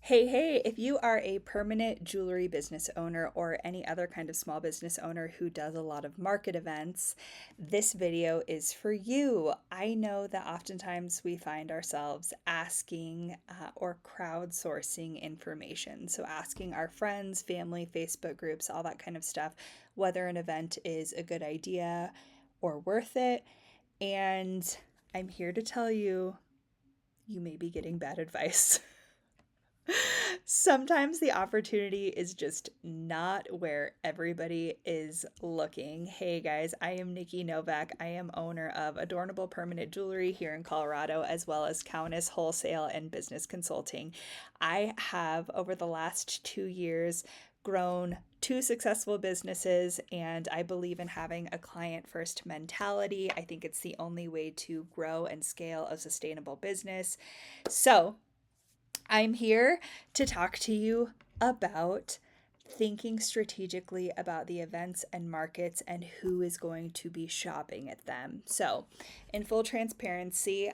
Hey, if you are a permanent jewelry business owner or any other kind of small business owner who does a lot of market events, this video is for you. I know that oftentimes we find ourselves asking or crowdsourcing information. So, asking our friends, family, Facebook groups, all that kind of stuff, whether an event is a good idea or worth it. And I'm here to tell you, you may be getting bad advice. Sometimes the opportunity is just not where everybody is looking. Hey guys, I am Nikki Novak. I am owner of Adornable Permanent Jewelry here in Colorado, as well as Countess Wholesale and Business Consulting. I have, over the last 2 years, grown two successful businesses, and I believe in having a client first mentality. I think it's the only way to grow and scale a sustainable business. So, I'm here to talk to you about thinking strategically about the events and markets and who is going to be shopping at them. So, in full transparency,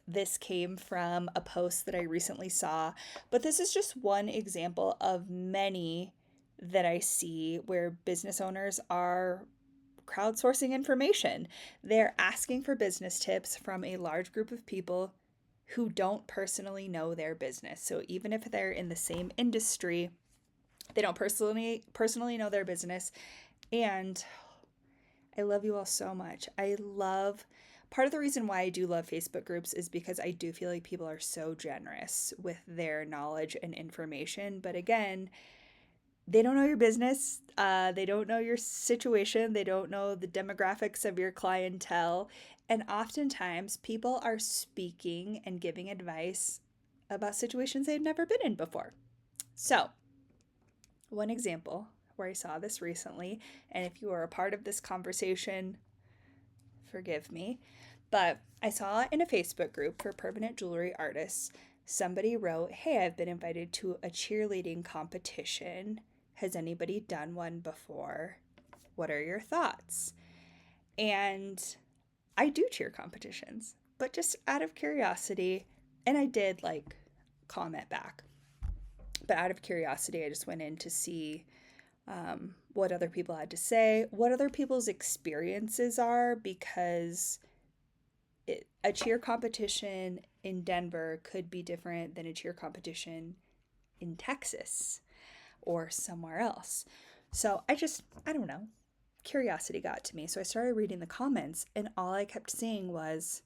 this came from a post that I recently saw, but this is just one example of many that I see where business owners are crowdsourcing information. They're asking for business tips from a large group of people who don't personally know their business. So even if they're in the same industry, they don't personally know their business. And I love you all so much. I love part of the reason why I do love Facebook groups is because I do feel like people are so generous with their knowledge and information. But again, they don't know your business. They don't know your situation. They don't know the demographics of your clientele. And oftentimes, people are speaking and giving advice about situations they've never been in before. So, one example where I saw this recently, and if you are a part of this conversation, forgive me, but I saw in a Facebook group for permanent jewelry artists, somebody wrote, "Hey, I've been invited to a cheerleading competition. Has anybody done one before? What are your thoughts?" And I do cheer competitions, but just out of curiosity, and I did like comment back, but out of curiosity, I just went in to see what other people had to say, what other people's experiences are, because a cheer competition in Denver could be different than a cheer competition in Texas or somewhere else. So I don't know, curiosity got to me. So I started reading the comments, and all I kept seeing was,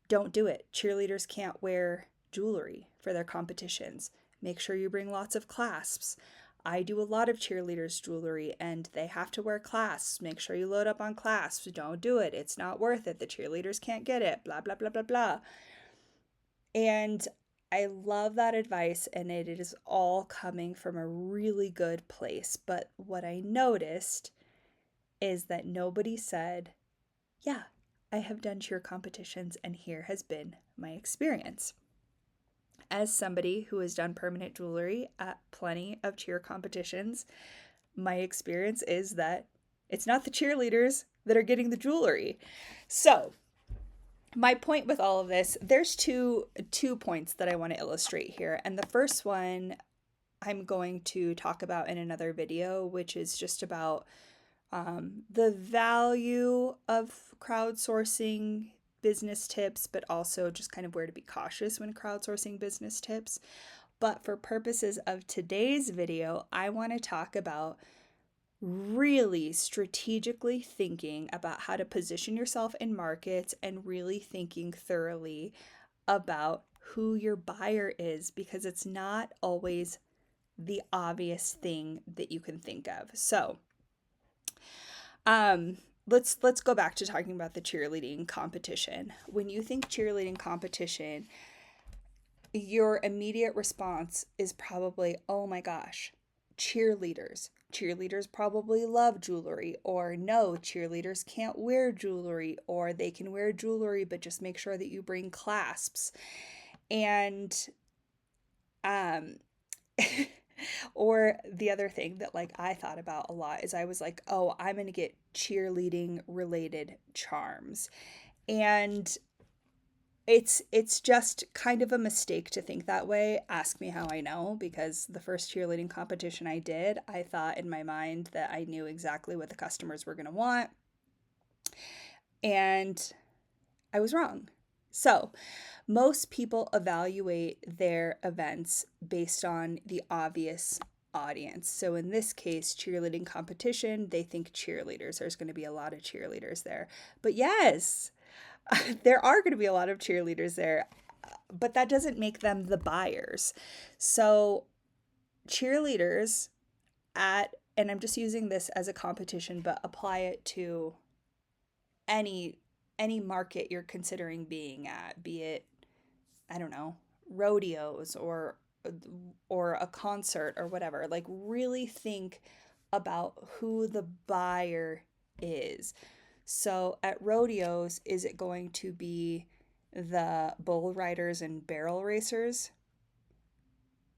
don't do it. Cheerleaders can't wear jewelry for their competitions. Make sure you bring lots of clasps. I do a lot of cheerleaders' jewelry and they have to wear clasps. Make sure you load up on clasps. Don't do it. It's not worth it. The cheerleaders can't get it. Blah, blah, blah, blah, blah. And I love that advice, and it is all coming from a really good place. But what I noticed is that nobody said, yeah, I have done cheer competitions, and here has been my experience. As somebody who has done permanent jewelry at plenty of cheer competitions, my experience is that it's not the cheerleaders that are getting the jewelry. So, my point with all of this, there's two points that I want to illustrate here. And the first one I'm going to talk about in another video, which is just about the value of crowdsourcing business tips, but also just kind of where to be cautious when crowdsourcing business tips. But for purposes of today's video, I want to talk about really strategically thinking about how to position yourself in markets and really thinking thoroughly about who your buyer is, because it's not always the obvious thing that you can think of. So, let's go back to talking about the cheerleading competition. When you think cheerleading competition, your immediate response is probably, "Oh my gosh, cheerleaders. Cheerleaders probably love jewelry," or "No, cheerleaders can't wear jewelry," or "They can wear jewelry, but just make sure that you bring clasps." And um or the other thing that like I thought about a lot is I was like, "Oh, I'm going to get cheerleading related charms." And it's just kind of a mistake to think that way. Ask me how I know, because the first cheerleading competition I did, I thought in my mind that I knew exactly what the customers were going to want, and I was wrong. So, most people evaluate their events based on the obvious audience. So, in this case, cheerleading competition, they think cheerleaders. There's going to be a lot of cheerleaders there. But yes, there are going to be a lot of cheerleaders there, but that doesn't make them the buyers. So, cheerleaders and I'm just using this as a competition, but apply it to any any market you're considering being at, be it, I don't know, rodeos or a concert or whatever. Like, really think about who the buyer is. So at rodeos, is it going to be the bull riders and barrel racers?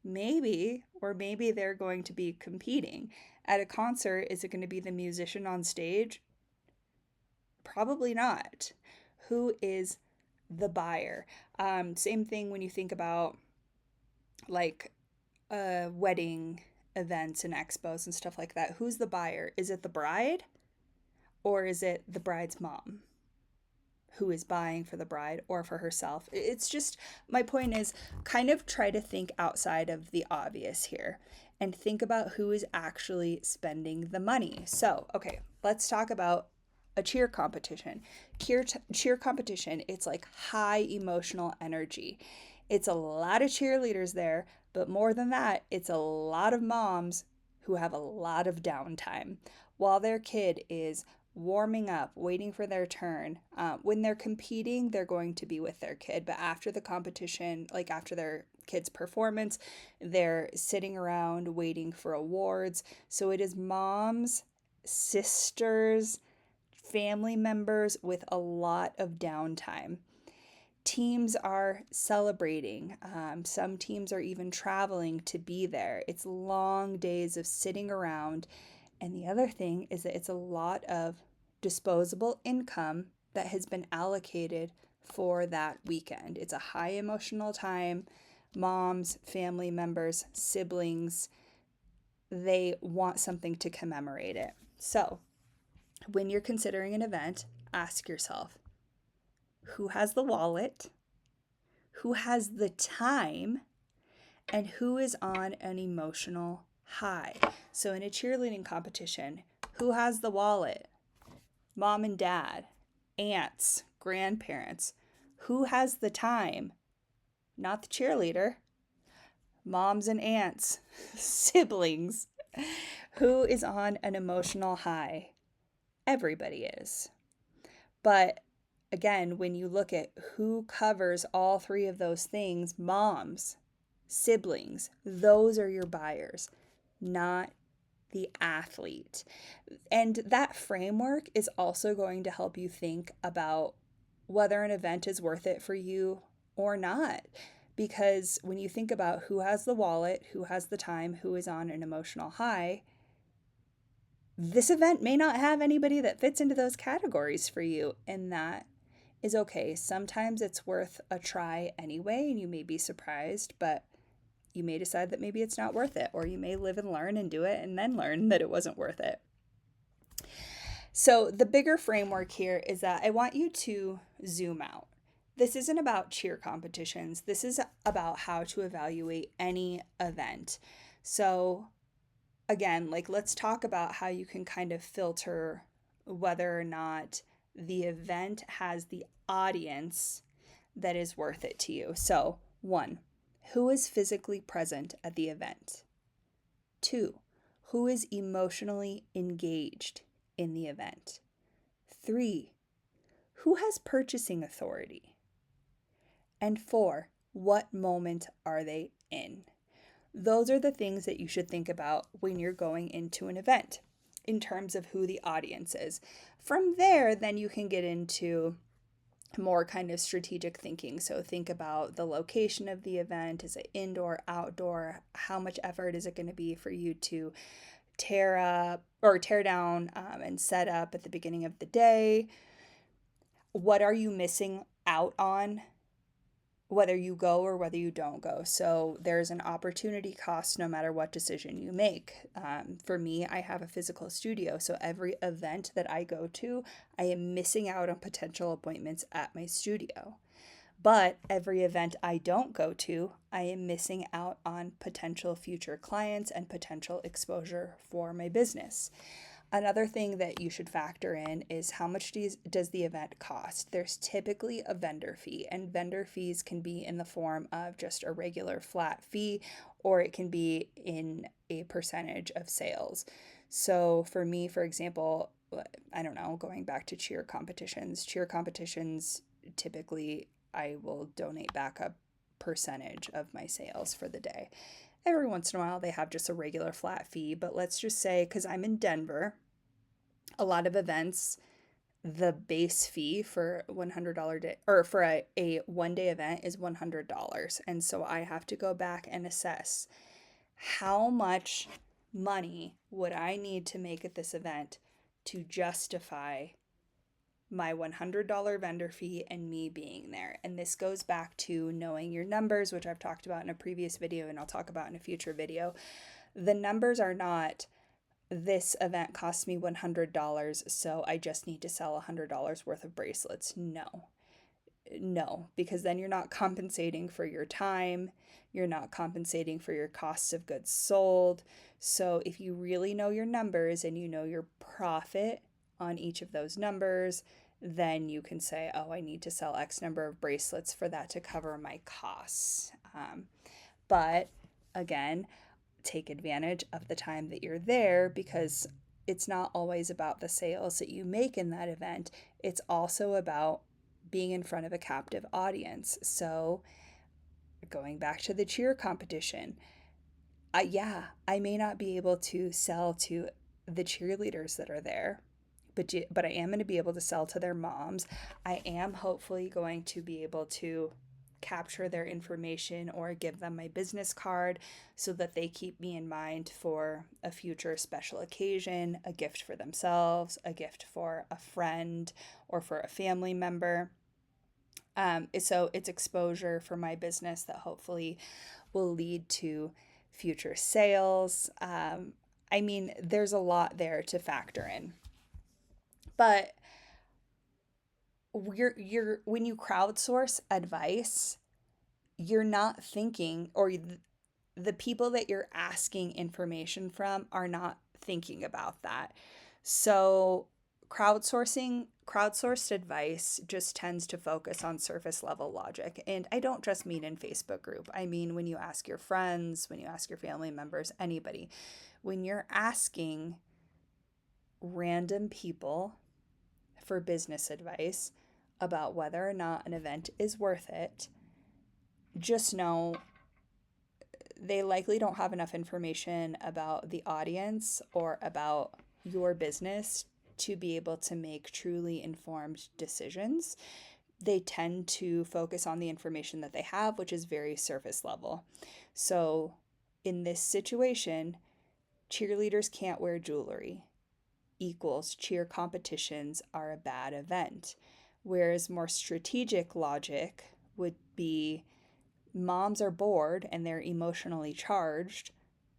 Maybe, or maybe they're going to be competing. At a concert, is it going to be the musician on stage? Probably not. Who is the buyer? Same thing when you think about like wedding events and expos and stuff like that. Who's the buyer? Is it the bride or is it the bride's mom who is buying for the bride or for herself? It's just, my point is, kind of try to think outside of the obvious here and think about who is actually spending the money. So, okay, let's talk about a cheer competition. Cheer competition, it's like high emotional energy. It's a lot of cheerleaders there, but more than that, it's a lot of moms who have a lot of downtime while their kid is warming up, waiting for their turn. When they're competing, they're going to be with their kid, but after the competition, like after their kid's performance, they're sitting around waiting for awards. So it is moms, sisters, family members with a lot of downtime. Teams are celebrating. Some teams are even traveling to be there. It's long days of sitting around. And the other thing is that it's a lot of disposable income that has been allocated for that weekend. It's a high emotional time. Moms, family members, siblings, they want something to commemorate it. So, when you're considering an event, ask yourself, who has the wallet, who has the time, and who is on an emotional high? So in a cheerleading competition, who has the wallet? Mom and dad, aunts, grandparents. Who has the time? Not the cheerleader. Moms and aunts, siblings. Who is on an emotional high? Everybody is. But again, when you look at who covers all three of those things, moms, siblings, those are your buyers, not the athlete. And that framework is also going to help you think about whether an event is worth it for you or not. Because when you think about who has the wallet, who has the time, who is on an emotional high, this event may not have anybody that fits into those categories for you, and that is okay. Sometimes it's worth a try anyway, and you may be surprised, but you may decide that maybe it's not worth it, or you may live and learn and do it and then learn that it wasn't worth it. So the bigger framework here is that I want you to zoom out. This isn't about cheer competitions. This is about how to evaluate any event. So again, like, let's talk about how you can kind of filter whether or not the event has the audience that is worth it to you. So, 1, who is physically present at the event? 2, who is emotionally engaged in the event? 3, who has purchasing authority? And 4, what moment are they in? Those are the things that you should think about when you're going into an event in terms of who the audience is. From there, then you can get into more kind of strategic thinking. So think about the location of the event. Is it indoor, outdoor? How much effort is it going to be for you to tear up or tear down and set up at the beginning of the day? What are you missing out on whether you go or whether you don't go. So there's an opportunity cost no matter what decision you make. For me, I have a physical studio. So every event that I go to, I am missing out on potential appointments at my studio. But every event I don't go to, I am missing out on potential future clients and potential exposure for my business. Another thing that you should factor in is how much does the event cost? There's typically a vendor fee, and vendor fees can be in the form of just a regular flat fee, or it can be in a percentage of sales. So for me, for example, I don't know, going back to cheer competitions typically I will donate back a percentage of my sales for the day. Every once in a while, they have just a regular flat fee, but let's just say, because I'm in Denver, a lot of events, the base fee for $100 day or for a 1 day event is $100. And so I have to go back and assess how much money would I need to make at this event to justify my $100 vendor fee and me being there. And this goes back to knowing your numbers, which I've talked about in a previous video and I'll talk about in a future video. The numbers are not, this event costs me $100, so I just need to sell $100 worth of bracelets. No, because then you're not compensating for your time, you're not compensating for your costs of goods sold. So if you really know your numbers and you know your profit on each of those numbers, then you can say, oh, I need to sell X number of bracelets for that to cover my costs. But again, take advantage of the time that you're there, because it's not always about the sales that you make in that event. It's also about being in front of a captive audience. So going back to the cheer competition, yeah, I may not be able to sell to the cheerleaders that are there, but I am going to be able to sell to their moms. I am hopefully going to be able to capture their information or give them my business card so that they keep me in mind for a future special occasion, a gift for themselves, a gift for a friend or for a family member. So it's exposure for my business that hopefully will lead to future sales. I mean, there's a lot there to factor in. But when you crowdsource advice, you're not thinking, or the people that you're asking information from are not thinking about that. So crowdsourced advice just tends to focus on surface level logic. And I don't just mean in Facebook group. I mean when you ask your friends, when you ask your family members, anybody. When you're asking random people for business advice about whether or not an event is worth it, just know they likely don't have enough information about the audience or about your business to be able to make truly informed decisions. They tend to focus on the information that they have, which is very surface level. So in this situation, cheerleaders can't wear jewelry equals cheer competitions are a bad event. Whereas more strategic logic would be moms are bored and they're emotionally charged,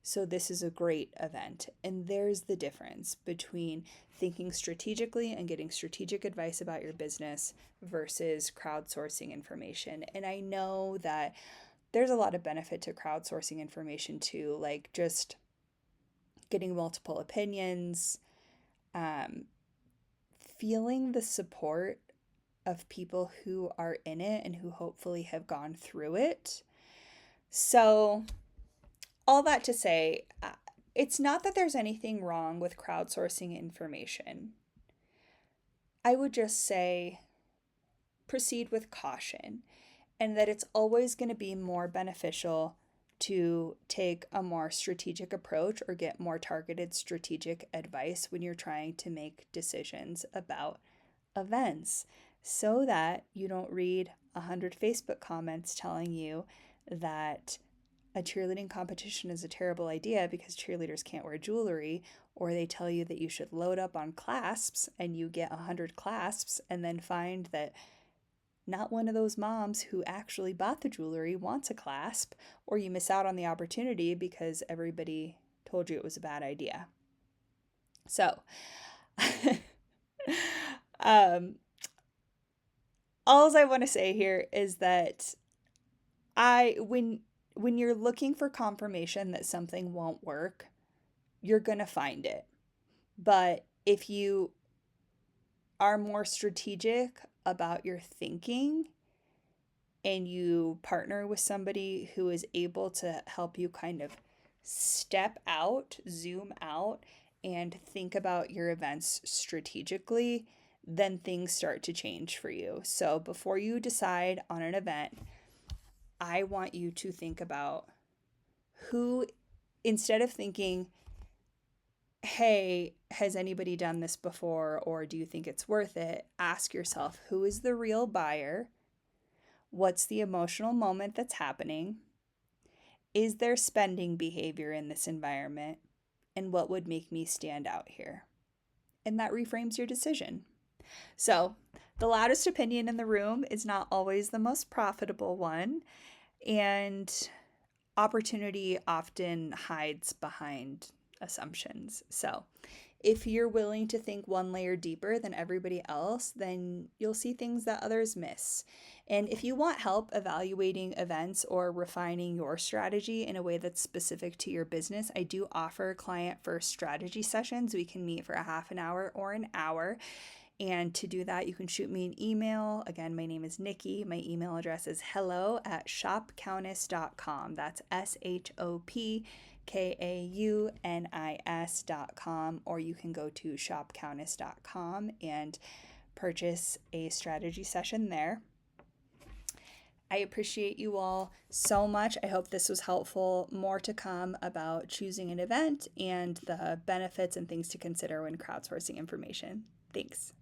so this is a great event. And there's the difference between thinking strategically and getting strategic advice about your business versus crowdsourcing information. And I know that there's a lot of benefit to crowdsourcing information too, like just getting multiple opinions, um, feeling the support of people who are in it and who hopefully have gone through it. So, all that to say, it's not that there's anything wrong with crowdsourcing information. I would just say proceed with caution, and that it's always going to be more beneficial to take a more strategic approach or get more targeted strategic advice when you're trying to make decisions about events, so that you don't read 100 Facebook comments telling you that a cheerleading competition is a terrible idea because cheerleaders can't wear jewelry, or they tell you that you should load up on clasps and you get 100 clasps and then find that not one of those moms who actually bought the jewelry wants a clasp, or you miss out on the opportunity because everybody told you it was a bad idea. So, um, all I want to say here is that I when you're looking for confirmation that something won't work, you're going to find it. But if you are more strategic about your thinking and you partner with somebody who is able to help you kind of step out, zoom out, and think about your events strategically, then things start to change for you. So before you decide on an event, I want you to think about who, instead of thinking, hey, has anybody done this before, or do you think it's worth it? Ask yourself, who is the real buyer? What's the emotional moment that's happening? Is there spending behavior in this environment? And what would make me stand out here? And that reframes your decision. So, the loudest opinion in the room is not always the most profitable one, and opportunity often hides behind assumptions. So, if you're willing to think one layer deeper than everybody else, then you'll see things that others miss. And if you want help evaluating events or refining your strategy in a way that's specific to your business, I do offer client first strategy sessions. We can meet for a half an hour or an hour. And to do that, you can shoot me an email. Again, my name is Nikki. My email address is hello@shopcountess.com. That's SHOPKAUNIS.com. Or you can go to shopcountess.com and purchase a strategy session there. I appreciate you all so much. I hope this was helpful. More to come about choosing an event and the benefits and things to consider when crowdsourcing information. Thanks.